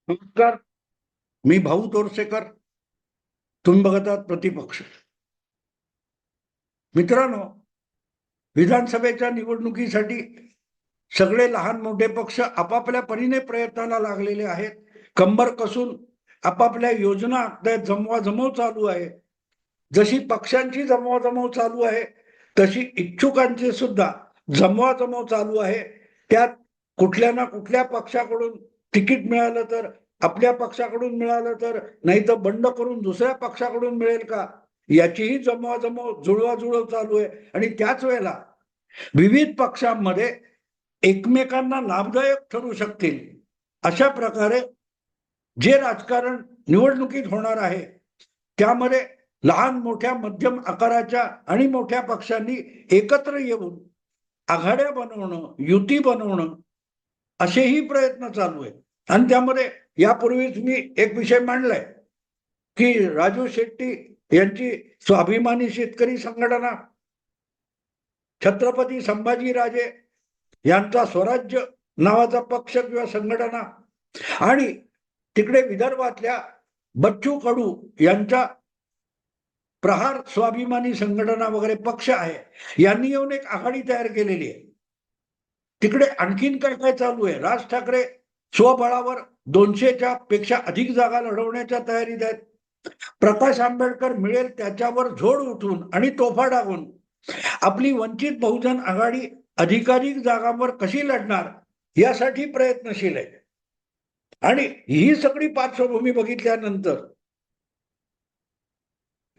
नमस्कार. मी भाऊ तोरसेकर. तुम्ही बघत आहात प्रतिपक्ष. मित्रांनो, विधानसभेच्या निवडणुकीसाठी सगळे लहान मोठे पक्ष आपापल्या परीने प्रयत्नाला लागलेले आहेत. कंबर कसून आपापल्या योजना जमवाजमव चालू आहे. जशी पक्षांची जमवाजमव चालू आहे, तशी इच्छुकांची सुद्धा जमवाजमव चालू आहे. त्यात कुठल्या ना कुठल्या पक्षाकडून तिकीट मिळालं तर, आपल्या पक्षाकडून मिळालं तर, नाही तर बंड करून दुसऱ्या पक्षाकडून मिळेल का, याचीही जमवाजमव जुळवाजुळव चालू आहे. आणि त्याच वेळेला विविध पक्षांमध्ये एकमेकांना लाभदायक ठरू शकतील अशा प्रकारे जे राजकारण निवडणुकीत होणार आहे, त्यामध्ये लहान मोठ्या मध्यम आकाराच्या आणि मोठ्या पक्षांनी एकत्र येऊन आघाड्या बनवणं, युती बनवणं, असेही प्रयत्न चालू आहेत. आणि त्यामध्ये यापूर्वीच मी एक विषय मांडलाय की राजू शेट्टी यांची स्वाभिमानी शेतकरी संघटना, छत्रपती संभाजीराजे यांचा स्वराज्य नावाचा पक्ष किंवा संघटना, आणि तिकडे विदर्भातल्या बच्चू कडू यांचा प्रहार स्वाभिमानी संघटना वगैरे पक्ष आहे, यांनी येऊन एक आघाडी तयार केलेली आहे. तिकडे आणखीन काय काय चालू आहे. राज ठाकरे स्वबळावर 200च्या पेक्षा अधिक जागा लढवण्याच्या तयारीत आहेत. प्रकाश आंबेडकर मिळेल त्याच्यावर झोड उठून आणि तोफा डागून आपली वंचित बहुजन आघाडी अधिकाधिक जागांवर कशी लढणार यासाठी प्रयत्नशील आहे. आणि ही सगळी पार्श्वभूमी बघितल्यानंतर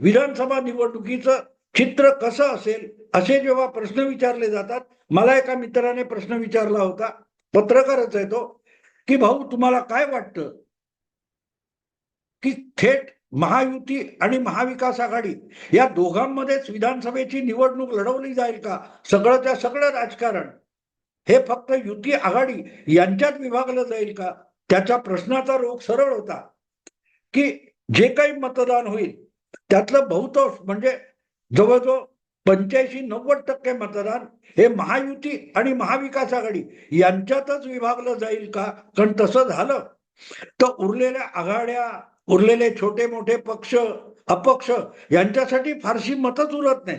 विधानसभा निवडणुकीचं चित्र कसं असेल असे जेव्हा प्रश्न विचारले जातात, मला एका मित्राने प्रश्न विचारला होता, पत्रकारच आहे तो, की भाऊ तुम्हाला काय वाटतं की थेट महायुती आणि महाविकास आघाडी या दोघांमध्येच विधानसभेची निवडणूक लढवली जाईल का? सगळंच्या सगळं राजकारण हे फक्त युती आघाडी यांच्यात विभागलं जाईल का? त्याच्या प्रश्नाचा रोख सरळ होता की जे काही मतदान होईल त्यातलं बहुतांश म्हणजे जवळजवळ 85-90% मतदान हे महायुती आणि महाविकास आघाडी यांच्यातच विभागलं जाईल का? कारण तसं झालं तर उरलेल्या आघाड्या, उरलेले छोटे मोठे पक्ष, अपक्ष यांच्यासाठी फारशी मतच उरत नाही.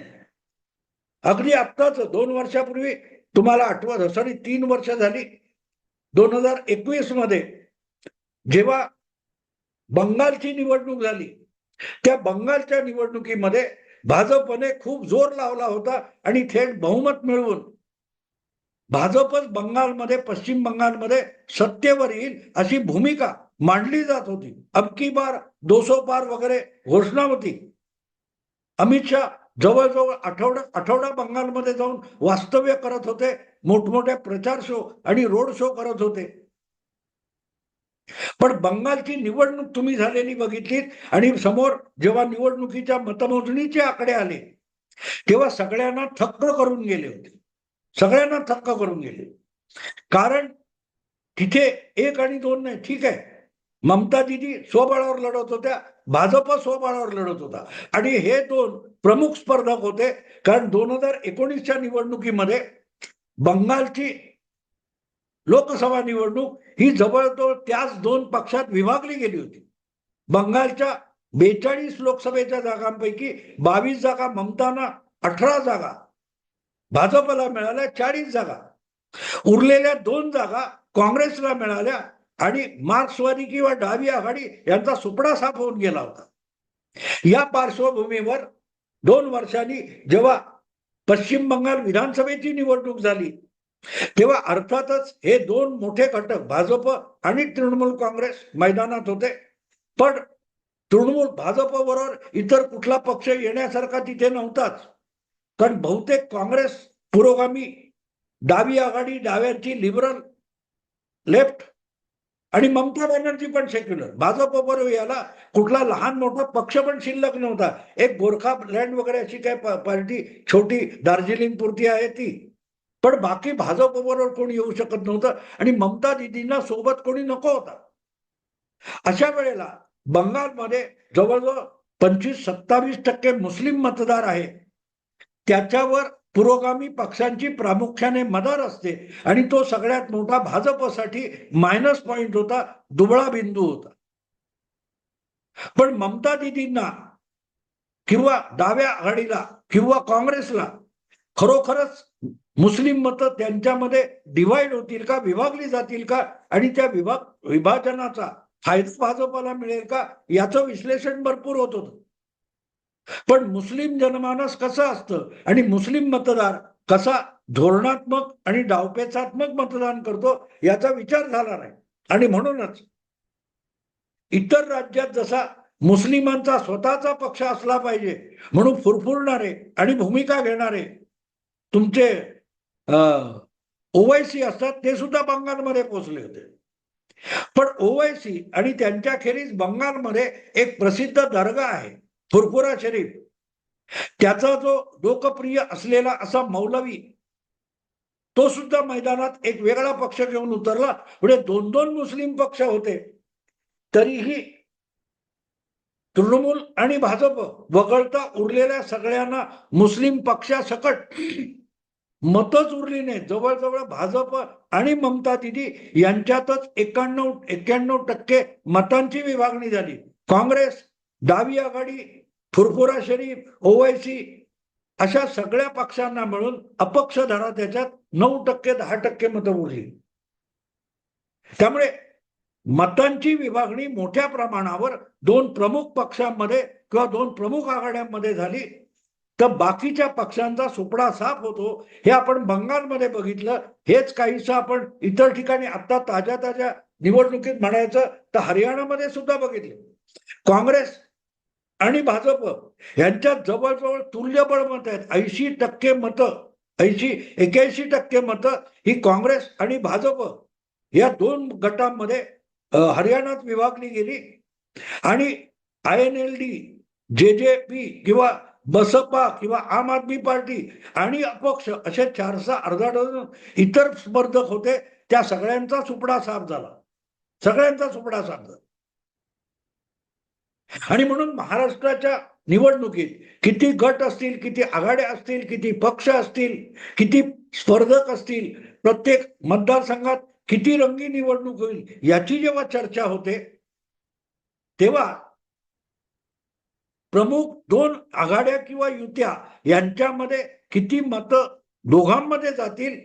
अगदी आत्ताच 2 वर्षापूर्वी तुम्हाला आठवत, सॉरी 3 वर्ष झाली, 2021 मध्ये जेव्हा बंगालची निवडणूक झाली, त्या बंगालच्या निवडणुकीमध्ये भाजपने खूप जोर लावला होता आणि थेट बहुमत मिळवून भाजपच बंगालमध्ये, पश्चिम बंगालमध्ये सत्तेवर येईल अशी भूमिका मांडली जात होती. अब की बार 200 पार वगैरे घोषणा होती. अमित शहा जवळजवळ आठवडा बंगालमध्ये जाऊन वास्तव्य करत होते, मोठमोठ्या प्रचार शो आणि रोड शो करत होते. पण बंगालची निवडणूक तुम्ही झालेली बघितलीत आणि समोर जेव्हा निवडणुकीच्या मतमोजणीचे आकडे आले, तेव्हा सगळ्यांना थक्क करून गेले होते. सगळ्यांना थक्क करून गेले. कारण तिथे 1 आणि 2 नाही, ठीक आहे, ममता दिदी स्वबळावर लढत होत्या, भाजप स्वबळावर लढत होता, आणि हे 2 प्रमुख स्पर्धक होते. कारण 2019च्या निवडणुकीमध्ये बंगालची लोकसभा निवडणूक ही जवळजवळ त्याच 2 पक्षात विभागली गेली होती. बंगालच्या 42 लोकसभेच्या जागांपैकी 22 जागा ममताना, 18 जागा भाजपला मिळाल्या, 40 जागा. उरलेल्या 2 जागा काँग्रेसला मिळाल्या आणि मार्क्सवादी किंवा डावी आघाडी यांचा सुपडा साफ होऊन गेला होता. या पार्श्वभूमीवर 2 वर्षांनी जेव्हा पश्चिम बंगाल विधानसभेची निवडणूक झाली, तेव्हा अर्थातच हे 2 मोठे घटक भाजप आणि तृणमूल काँग्रेस मैदानात होते. पण तृणमूल भाजपबरोबर इतर कुठला पक्ष येण्यासारखा तिथे नव्हताच. कारण बहुतेक काँग्रेस पुरोगामी, डावी आघाडी डाव्यांची लिबरल लेफ्ट, आणि ममता बॅनर्जी पण सेक्युलर, भाजप बरोबर याला कुठला लहान मोठा पक्ष पण शिल्लक नव्हता. एक गोरखा लँड वगैरे अशी काय पार्टी छोटी दार्जिलिंग पुरती आहे ती, पण बाकी भाजप बरोबर कोणी येऊ शकत नव्हतं आणि ममता दिदींना सोबत कोणी नको होता. अशा वेळेला बंगालमध्ये जवळजवळ 25-27% मुस्लिम मतदार आहे. त्याच्यावर पुरोगामी पक्षांची प्रामुख्याने मदत असते आणि तो सगळ्यात मोठा भाजपसाठी मायनस पॉइंट होता, दुबळा बिंदू होता. पण ममता दिदींना किंवा डाव्या आघाडीला किंवा काँग्रेसला खरोखरच मुस्लिम मतं त्यांच्यामध्ये डिवाइड होतील का, विभागली जातील का, आणि त्या विभाजनाचा फायदा भाजपला मिळेल का, याचं विश्लेषण भरपूर होत होतं. पण मुस्लिम जनमानस कसं असतं आणि मुस्लिम मतदार कसा धोरणात्मक आणि डावपेचात्मक मतदान करतो याचा विचार झाला नाही. आणि म्हणूनच इतर राज्यात जसा मुस्लिमांचा स्वतःचा पक्ष असला पाहिजे म्हणून फुरफुरणारे आणि भूमिका घेणारे तुमचे ओवैसी असतात, ते सुद्धा बंगालमध्ये पोहोचले होते. पण ओवैसी आणि त्यांच्याखेरीज बंगालमध्ये एक प्रसिद्ध दर्गा आहे, फुरफुरा शरीफ. त्याचा जो लोकप्रिय असलेला असा मौलवी, तो सुद्धा मैदानात एक वेगळा पक्ष घेऊन उतरला. पुढे 2-2 मुस्लिम पक्ष होते, तरीही तृणमूल आणि भाजप वगळता उरलेल्या सगळ्यांना मुस्लिम पक्षासकट मतच उरली नाही. जवळजवळ भाजप आणि ममता दिदी यांच्यातच 91% मतांची विभागणी झाली. काँग्रेस, डावी आघाडी, फुरफुरा शरीफ, ओवैसी अशा सगळ्या पक्षांना मिळून अपक्ष धरा त्याच्यात 9% 10% मतं उरली. त्यामुळे मतांची विभागणी मोठ्या प्रमाणावर 2 प्रमुख पक्षांमध्ये किंवा 2 प्रमुख आघाड्यांमध्ये झाली, तर बाकीच्या पक्षांचा सुपडा साफ होतो. हे आपण बंगालमध्ये बघितलं. हेच काहीसं आपण इतर ठिकाणी आता ताज्या निवडणुकीत म्हणायचं तर हरियाणामध्ये सुद्धा बघितले. काँग्रेस आणि भाजप यांच्यात जवळजवळ तुल्यबळ मत आहेत. 80% मतं, 81% मतं ही काँग्रेस आणि भाजप या 2 गटांमध्ये हरियाणात विभागली गेली. आणि INLD, JJP किंवा बसपा किंवा आम आदमी पार्टी आणि अपक्ष असे 4 अर्धा डझन इतर स्पर्धक होते. त्या सगळ्यांचा सुपडा साफ झाला, सगळ्यांचा सुपडा साफ झाला. आणि म्हणून महाराष्ट्राच्या निवडणुकीत किती गट असतील, किती आघाड्या असतील, किती पक्ष असतील, किती स्पर्धक असतील, प्रत्येक मतदारसंघात किती रंगी निवडणूक होईल याची जेव्हा चर्चा होते, तेव्हा प्रमुख 2 आघाड्या किंवा युत्या यांच्यामध्ये किती मतं दोघांमध्ये जातील,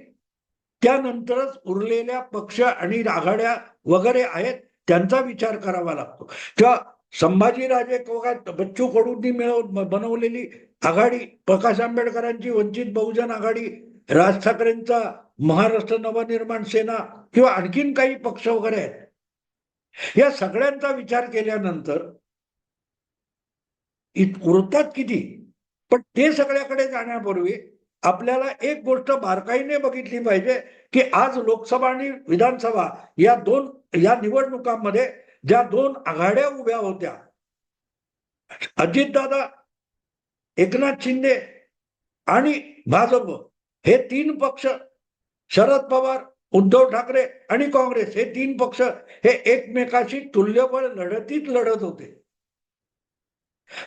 त्यानंतरच उरलेल्या पक्ष आणि आघाड्या वगैरे आहेत त्यांचा विचार करावा लागतो. तेव्हा संभाजीराजे बच्चू कडूंनी बनवलेली आघाडी, प्रकाश आंबेडकरांची वंचित बहुजन आघाडी, राज ठाकरेंचा महाराष्ट्र नवनिर्माण सेना किंवा आणखीन काही पक्ष वगैरे आहेत, या सगळ्यांचा विचार केल्यानंतर उरतात किती. पण ते सगळ्याकडे जाण्यापूर्वी आपल्याला एक गोष्ट बारकाईने बघितली पाहिजे की आज लोकसभा आणि विधानसभा या निवडणुकांमध्ये ज्या 2 आघाड्या उभ्या होत्या, अजितदादा, एकनाथ शिंदे आणि भाजप, हे 3 पक्ष, शरद पवार, उद्धव ठाकरे आणि काँग्रेस, हे 3 पक्ष हे एकमेकाशी तुल्यबळ लढतीत लढत होते.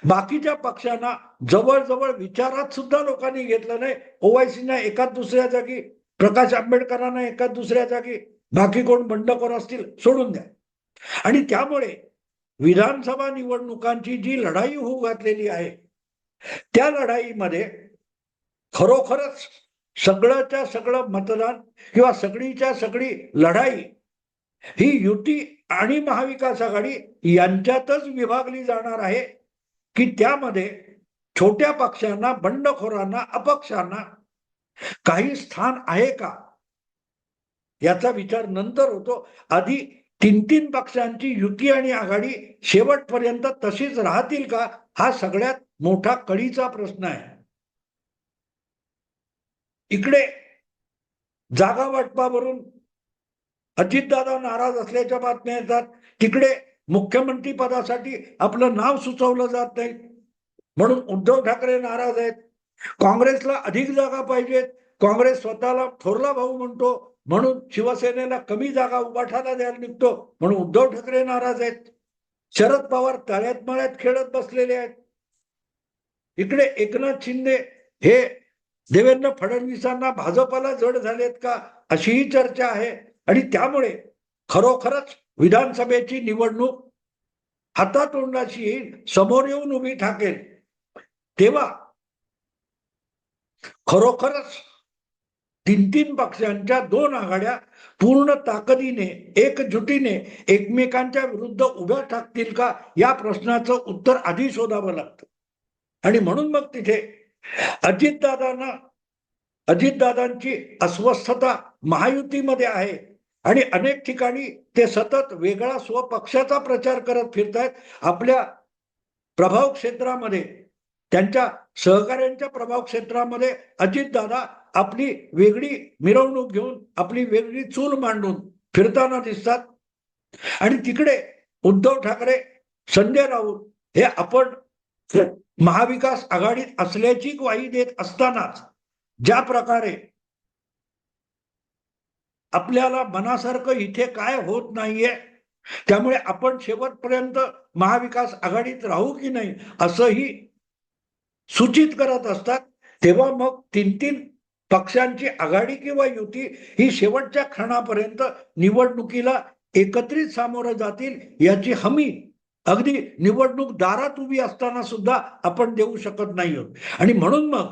बाकीच्या पक्षांना जवळजवळ विचारात सुद्धा लोकांनी घेतलं नाही. ओवैसींना एकाच दुसऱ्या जागी, प्रकाश आंबेडकरांना एकाच दुसऱ्या जागी, बाकी कोण बंडखोर असतील सोडून द्या. आणि त्यामुळे विधानसभा निवडणुकांची जी लढाई होऊ घातलेली आहे, त्या लढाईमध्ये खरोखरच सगळंच्या सगळं मतदान किंवा सगळीच्या सगळी लढाई ही युती आणि महाविकास आघाडी यांच्यातच विभागली जाणार आहे की त्यामध्ये छोट्या पक्षांना, बंडखोरांना, अपक्षांना काही स्थान आहे का याचा विचार नंतर होतो. आधी 3 पक्षांची युती आणि आघाडी शेवटपर्यंत तशीच राहतील का, हा सगळ्यात मोठा कळीचा प्रश्न आहे. इकडे जागा वाटपावरून अजितदादा नाराज असल्याच्या बातम्या येतात, तिकडे मुख्यमंत्री पदासाठी आपलं नाव सुचवलं जात नाही म्हणून उद्धव ठाकरे नाराज आहेत. काँग्रेसला अधिक जागा पाहिजेत, काँग्रेस स्वतःला थोरला भाऊ म्हणतो म्हणून शिवसेनेला कमी जागा उभाठाला द्यायला निघतो म्हणून उद्धव ठाकरे नाराज आहेत. शरद पवार तळ्यात मळ्यात खेळत बसलेले आहेत. इकडे एकनाथ शिंदे हे देवेंद्र फडणवीसांना भाजपला जड झालेत का, अशीही चर्चा आहे. आणि त्यामुळे खरोखरच विधानसभेची निवडणूक हातातोंडाशी येईल, समोर येऊन उभी ठाकेल, तेव्हा खरोखरच तीन तीन पक्षांच्या दोन आघाड्या पूर्ण ताकदीने एकजुटीने एकमेकांच्या विरुद्ध उभ्या ठाकतील का, या प्रश्नाचं उत्तर आधी शोधावं लागतं. आणि म्हणून मग तिथे अजितदादांची अस्वस्थता महायुतीमध्ये आहे आणि अनेक ठिकाणी ते सतत वेगळा स्वपक्षाचा प्रचार करत फिरतायत. आपल्या प्रभाव क्षेत्रामध्ये, त्यांच्या सहकाऱ्यांच्या प्रभाव क्षेत्रामध्ये अजितदादा आपली वेगळी मिरवणूक घेऊन, आपली वेगळी चूल मांडून फिरताना दिसतात. आणि तिकडे उद्धव ठाकरे, संजय राऊत हे आपण महाविकास आघाडीत असल्याची ग्वाही देत असतानाच ज्या प्रकारे आपल्याला मनासारखं इथे काय होत नाहीये, त्यामुळे आपण शेवटपर्यंत महाविकास आघाडीत राहू की नाही असंही सूचित करत असतात, तेव्हा मग तीन तीन पक्षांची आघाडी किंवा युती ही शेवटच्या क्षणापर्यंत निवडणुकीला एकत्रित सामोरं जातील याची हमी अगदी निवडणूक दारात उभी असताना सुद्धा आपण देऊ शकत नाही आहोत. आणि म्हणून मग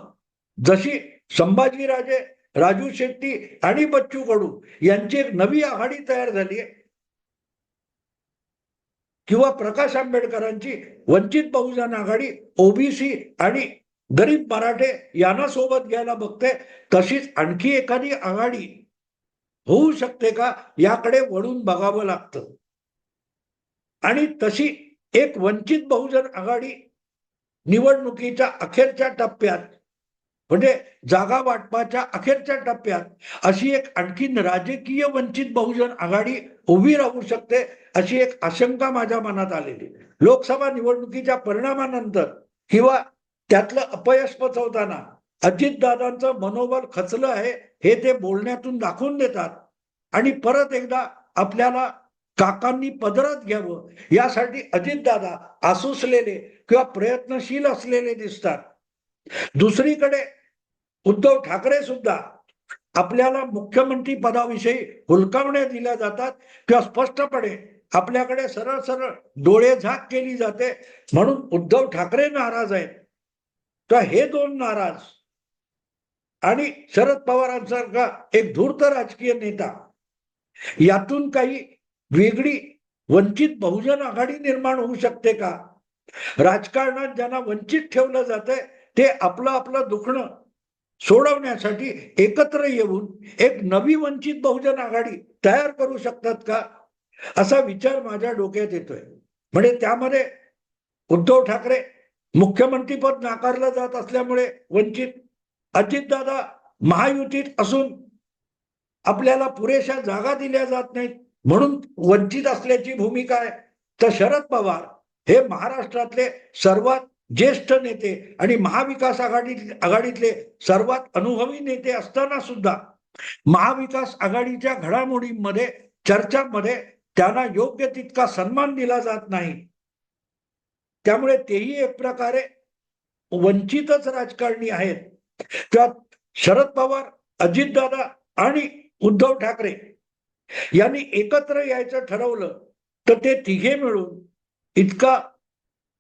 जशी संभाजीराजे, राजू शेट्टी आणि बच्चू कडू यांची एक नवी आघाडी तयार झाली आहे, किंवा प्रकाश आंबेडकरांची वंचित बहुजन आघाडी ओबीसी आणि गरीब मराठे यांना सोबत घ्यायला बघते, तशीच आणखी एखादी आघाडी होऊ शकते का, याकडे वळून बघावं लागतं. आणि तशी एक वंचित बहुजन आघाडी निवडणुकीच्या अखेरच्या टप्प्यात, म्हणजे जागा वाटपाच्या अखेरच्या टप्प्यात अशी एक आणखीन राजकीय वंचित बहुजन आघाडी उभी राहू शकते, अशी एक आशंका माझ्या मनात आलेली. लोकसभा निवडणुकीच्या परिणामानंतर किंवा त्यातलं अपयश पचवताना अजितदादांचं मनोबल खचलं आहे हे ते बोलण्यातून दाखवून देतात. आणि परत एकदा आपल्याला काकांनी पदरात घ्यावं यासाठी अजितदादा आसुसलेले किंवा प्रयत्नशील असलेले दिसतात. दुसरीकडे उद्धव ठाकरे सुद्धा आपल्याला मुख्यमंत्री पदाविषयी हुलकावण्या दिल्या जातात किंवा स्पष्टपणे आपल्याकडे सरळ सरळ डोळे झाक केली जाते, म्हणून उद्धव ठाकरे नाराज आहेत. तर हे दोन नाराज आणि शरद पवारांसारखा एक धूर्त राजकीय नेता, यातून काही वेगळी वंचित बहुजन आघाडी निर्माण होऊ शकते का? राजकारणात ज्यांना वंचित ठेवलं जातंय ते आपलं आपलं दुखणं सोडवण्यासाठी एकत्र येऊन एक नवी वंचित बहुजन आघाडी तयार करू शकतात का, असा विचार माझ्या डोक्यात येतोय. म्हणजे त्यामध्ये उद्धव ठाकरे मुख्यमंत्रीपद नाकारलं जात असल्यामुळे वंचित, अजितदादा महायुतीत असून आपल्याला पुरेशा जागा दिल्या जात नाहीत म्हणून वंचित असल्याची भूमिका आहे, तर शरद पवार हे महाराष्ट्रातले सर्वात ज्येष्ठ नेते आणि महाविकास आघाडीतले सर्वात अनुभवी नेते असताना सुद्धा महाविकास आघाडीच्या घडामोडींमध्ये, चर्चांमध्ये त्यांना योग्य तितका सन्मान दिला जात नाही. त्यामुळे तेही एक प्रकारे वंचितच राजकारणी आहेत. त्यात शरद पवार, अजितदादा आणि उद्धव ठाकरे यांनी एकत्र यायचं ठरवलं तर ते तिघे मिळून इतका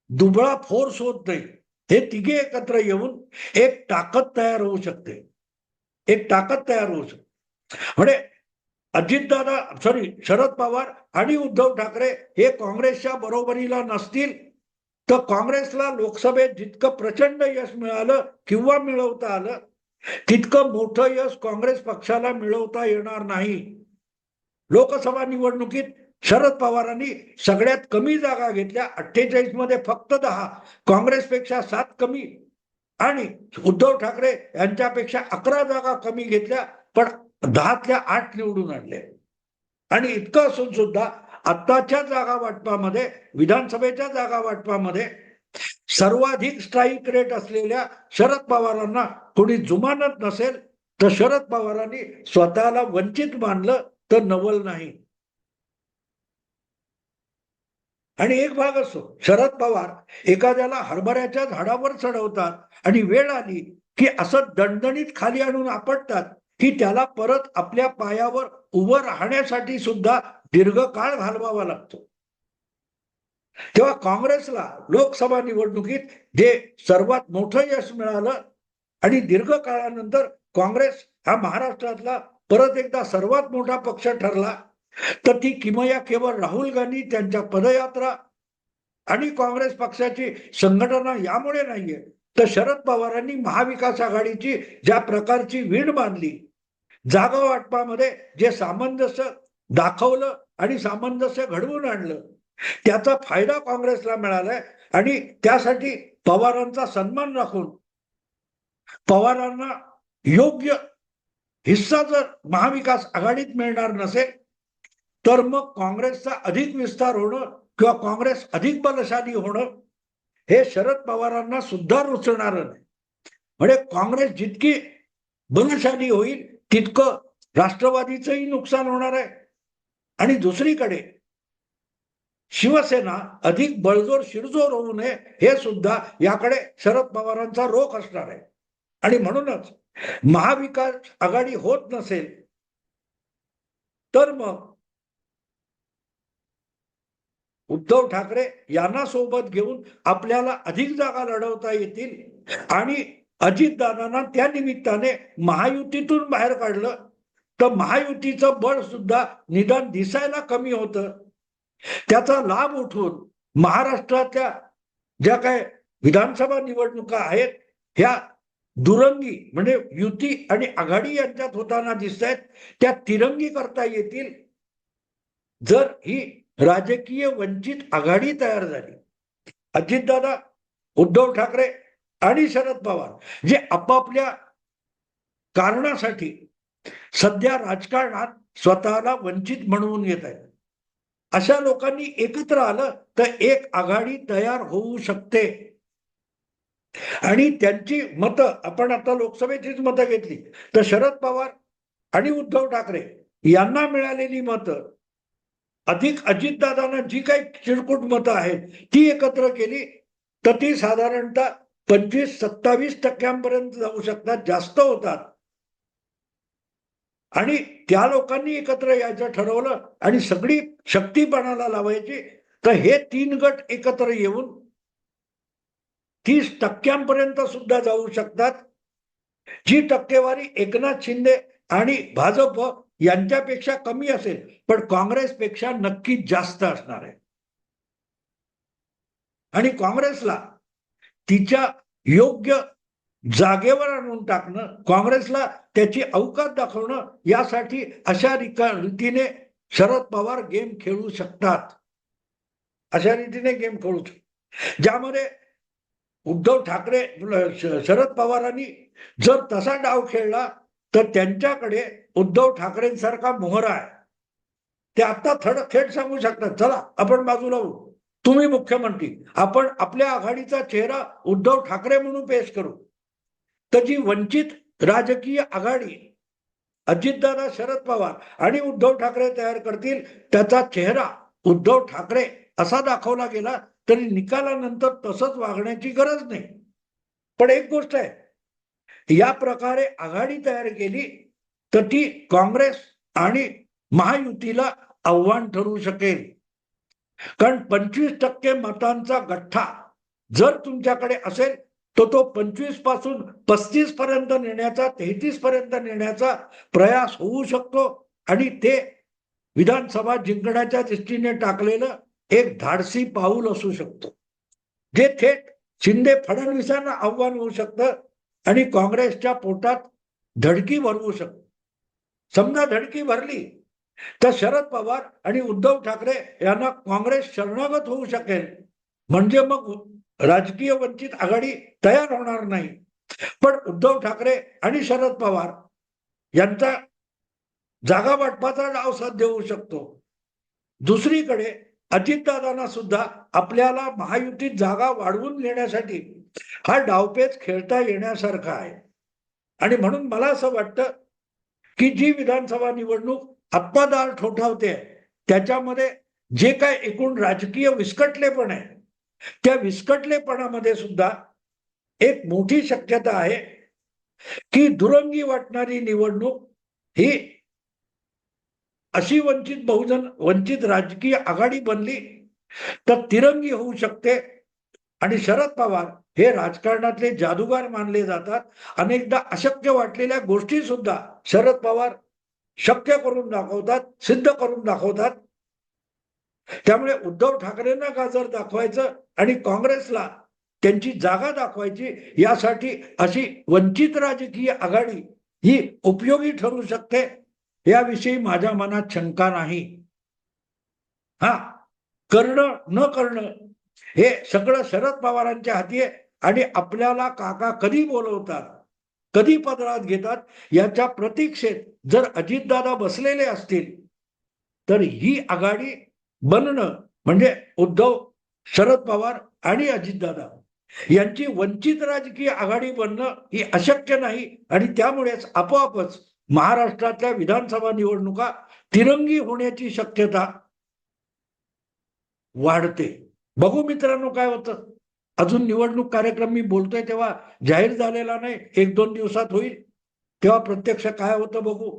दुबळा फोर्स होत नाही. हे तिघे एकत्र येऊन एक ताकद तयार होऊ शकते, एक ताकद तयार होऊ शकते. म्हणजे शरद पवार आणि उद्धव ठाकरे हे काँग्रेसच्या बरोबरीला नसतील तर काँग्रेसला लोकसभेत जितकं प्रचंड यश मिळालं किंवा मिळवता आलं तितकं मोठं यश काँग्रेस पक्षाला मिळवता येणार नाही. लोकसभा निवडणुकीत शरद पवारांनी सगळ्यात कमी जागा घेतल्या, 48 मध्ये फक्त 10, काँग्रेसपेक्षा 7 कमी, आणि उद्धव ठाकरे यांच्यापेक्षा 11 जागा कमी घेतल्या, पण 10तल्या 8 निवडून आणले. आणि इतकं असून सुद्धा आत्ताच्या जागा वाटपामध्ये, विधानसभेच्या जागा वाटपामध्ये सर्वाधिक स्ट्राईक रेट असलेल्या शरद पवारांना कोणी जुमानत नसेल तर शरद पवारांनी स्वतःला वंचित मानलं तर नवल नाही. आणि एक भाग असो, शरद पवार एखाद्याला हरभऱ्याच्या झाडावर चढवतात आणि वेळ आली की असं दणदणीत खाली आणून आपटतात की त्याला परत आपल्या पायावर उभं राहण्यासाठी सुद्धा दीर्घकाळ घालवावा लागतो. तेव्हा काँग्रेसला लोकसभा निवडणुकीत जे सर्वात मोठं यश मिळालं आणि दीर्घ काळानंतर काँग्रेस हा महाराष्ट्रातला परत एकदा सर्वात मोठा पक्ष ठरला, तर ती किमया केवळ राहुल गांधी त्यांच्या पदयात्रा आणि काँग्रेस पक्षाची संघटना यामुळे नाहीये, तर शरद पवारांनी महाविकास आघाडीची ज्या प्रकारची वीण बांधली, जागा वाटपामध्ये जे सामंजस्य दाखवलं आणि सामंजस्य घडवून आणलं, त्याचा फायदा काँग्रेसला मिळालाय. आणि त्यासाठी पवारांचा सन्मान राखून पवारांना योग्य हिस्सा जर महाविकास आघाडीत मिळणार नसेल, तर मग काँग्रेसचा अधिक विस्तार होणं किंवा काँग्रेस अधिक बलशाली होणं हे शरद पवारांना सुद्धा रुचणार नाही. म्हणजे काँग्रेस जितकी बलशाली होईल तितकं राष्ट्रवादीचंही नुकसान होणार आहे. आणि दुसरीकडे शिवसेना अधिक बळजोर शिरजोर होऊ नये हे सुद्धा याकडे शरद पवारांचा रोख असणार आहे. आणि म्हणूनच महाविकास आघाडी होत नसेल तर मग उद्धव ठाकरे यांना सोबत घेऊन आपल्याला अधिक जागा लढवता येतील आणि अजितदादांना त्या निमित्ताने महायुतीतून बाहेर काढलं तर महायुतीचं बळ सुद्धा निदान दिसायला कमी होतं. त्याचा लाभ उठवून महाराष्ट्रातल्या ज्या काय विधानसभा निवडणुका आहेत ह्या दुरंगी म्हणजे युती आणि आघाडी यांच्यात होताना दिसत आहेत, त्या तिरंगी करता येतील जर ही राजकीय वंचित आघाडी तयार झाली. अजितदादा, उद्धव ठाकरे आणि शरद पवार जे आपापल्या कारणासाठी सध्या राजकारणात स्वतःला वंचित म्हणवून येत आहेत, अशा लोकांनी एकत्र आलं तर एक आघाडी तयार होऊ शकते. आणि त्यांची मतं आपण आता लोकसभेचीच मतं घेतली तर शरद पवार आणि उद्धव ठाकरे यांना मिळालेली मतं अधिक अजितदादांना जी काही चिरकुट मतं आहेत ती एकत्र केली तर ती साधारणतः 25-27% जाऊ शकतात, जास्त होतात. आणि त्या लोकांनी एकत्र यायचं ठरवलं आणि सगळी शक्ती पणाला लावायची तर हे 3 गट एकत्र येऊन 30% सुद्धा जाऊ शकतात. जी टक्केवारी एकनाथ शिंदे आणि भाजप यांच्यापेक्षा कमी असेल पण काँग्रेसपेक्षा नक्की जास्त असणार आहे. आणि काँग्रेसला तिच्या योग्य जागेवर आणून टाकणं, काँग्रेसला त्याची अवकात दाखवणं, यासाठी अशा रीतीने शरद पवार गेम खेळू शकतात. अशा रीतीने गेम खेळू शकतात ज्यामध्ये उद्धव ठाकरे शरद पवारांनी जर तसा डाव खेळला तर त्यांच्याकडे उद्धव ठाकरेंसारखा मोहरा आहे. ते आता थेट सांगू शकतात, चला आपण बाजूला होऊ, तुम्ही मुख्यमंत्री, आपण आपल्या आघाडीचा चेहरा उद्धव ठाकरे म्हणून पेश करू. तर जी वंचित राजकीय आघाडी अजितदादा, शरद पवार आणि उद्धव ठाकरे तयार करतील त्याचा चेहरा उद्धव ठाकरे असा दाखवला गेला तरी निकालानंतर तसंच वागण्याची गरज नाही. पण एक गोष्ट आहे, या प्रकारे आघाडी तयार केली तर ती काँग्रेस आणि महायुतीला आव्हान ठरू शकेल. कारण 25% मतांचा गठ्ठा जर तुमच्याकडे असेल तर तो 25 पासून 35 पर्यंत नेण्याचा, 33 पर्यंत नेण्याचा प्रयास होऊ शकतो. आणि ते विधानसभा जिंकण्याच्या दृष्टीने टाकलेलं एक धाडसी पाऊल असू शकतो, जे थेट शिंदे फडणवीसांना आव्हान होऊ शकतं आणि काँग्रेसच्या पोटात धडकी भरवू शकतं. समजा धडकी भरली तर शरद पवार आणि उद्धव ठाकरे यांना काँग्रेस शरणागत होऊ शकेल. म्हणजे मग राजकीय वंचित आघाडी तयार होणार नाही. पण उद्धव ठाकरे आणि शरद पवार यांचा जागा वाटपाचा डाव साध्य होऊ शकतो. दुसरीकडे अजितदादांना सुद्धा आपल्याला महायुतीत जागा वाढवून घेण्यासाठी हा डावपेच खेळता येण्यासारखा आहे. आणि म्हणून मला असं वाटतं की जी विधानसभा निवडणूक आत्मादार ठोठावते त्याच्यामध्ये जे काय एकूण राजकीय विस्कटलेपण आहे त्या विस्कटलेपणामध्ये सुद्धा एक मोठी शक्यता आहे की दुरंगी वाटणारी निवडणूक ही अशी वंचित राजकीय आघाडी बनली तर तिरंगी होऊ शकते. आणि शरद पवार हे राजकारणातले जादूगार मानले जातात. अनेकदा अशक्य वाटलेल्या गोष्टी सुद्धा शरद पवार शक्य करून दाखवतात, सिद्ध करून दाखवतात. त्यामुळे उद्धव ठाकरेंना गाजर दाखवायचं आणि काँग्रेसला त्यांची जागा दाखवायची, यासाठी अशी वंचित राजकीय आघाडी ही उपयोगी ठरू शकते, याविषयी माझ्या मनात शंका नाही. हा, करणं न करणं हे सगळं शरद पवारांच्या हाती आहे. आणि आपल्याला काका कधी बोलवतात, कधी पदरात घेतात, याच्या प्रतीक्षेत जर अजितदादा बसलेले असतील तर ही आघाडी बनणं म्हणजे उद्धव, शरद पवार आणि अजितदादा यांची वंचित राजकीय आघाडी बनणं ही अशक्य नाही. आणि त्यामुळेच आपोआपच महाराष्ट्रातल्या विधानसभा निवडणुका तिरंगी होण्याची शक्यता वाढते. बघू मित्रांनो काय होतं. अजून निवडणूक कार्यक्रम मी बोलतोय तेव्हा जाहीर झालेला नाही, 1-2 दिवसात होईल, तेव्हा प्रत्यक्ष काय होतं बघू.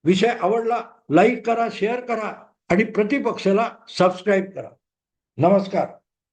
विषय आवडला लाईक करा, शेअर करा आणि प्रतिपक्षाला सबस्क्राईब करा. नमस्कार.